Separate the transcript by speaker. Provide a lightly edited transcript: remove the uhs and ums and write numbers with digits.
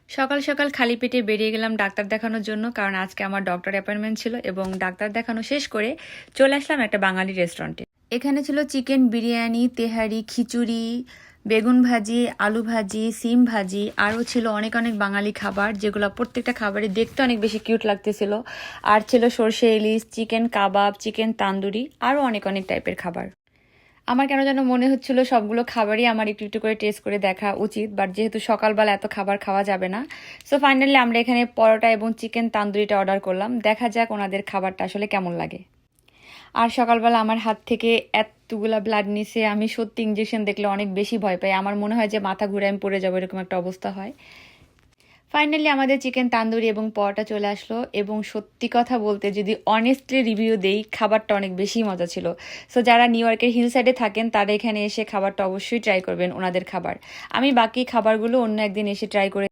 Speaker 1: সকাল সকাল খালি পেটে বেরিয়ে গেলাম ডাক্তার দেখানোর জন্য, কারণ আজকে আমার ডক্টর অ্যাপয়েন্টমেন্ট ছিল এবং ডাক্তার দেখানো শেষ করে চলে আসলাম একটা বাঙালি রেস্টুরেন্টে। এখানে ছিল চিকেন বিরিয়ানি, তেহারি, খিচুড়ি, বেগুন ভাজি, আলু ভাজি, সিম ভাজি, আরও ছিল অনেক অনেক বাঙালি খাবার, যেগুলো প্রত্যেকটা খাবারই দেখতে অনেক বেশি কিউট লাগতেছিল। আর ছিল সরষে ইলিশ, চিকেন কাবাব, চিকেন তান্দুরি, আরও অনেক অনেক টাইপের খাবার। আমার কেন যেন মনে হচ্ছিল সবগুলো খাবারই আমার একটু একটু করে টেস্ট করে দেখা উচিত, বাট যেহেতু সকালবেলা এত খাবার খাওয়া যাবে না, সো ফাইনালি আমরা এখানে পরোটা এবং চিকেন তান্দুরিটা অর্ডার করলাম। দেখা যাক ওনাদের খাবারটা আসলে কেমন লাগে। আর সকালবেলা আমার হাত থেকে এতগুলা ব্লাড নিছে, আমি সত্যি ইঞ্জেকশন দেখলে অনেক বেশি ভয় পাই। আমার মনে হয় যে মাথা ঘুরে আমি পড়ে যাবো, এরকম একটা অবস্থা হয়। ফাইনালি আমাদের চিকেন তান্দুরি এবং পরোটা চলে আসলো, এবং সত্যি কথা বলতে যদি অনেস্টলি রিভিউ দেই, খাবারটা অনেক বেশি মজা ছিল। সো যারা নিউ ইয়র্কের হিল সাইডে থাকেন তারা এখানে এসে খাবারটা অবশ্যই ট্রাই করবেন, ওনাদের খাবার। আমি বাকি খাবারগুলো অন্য একদিন এসে ট্রাই করে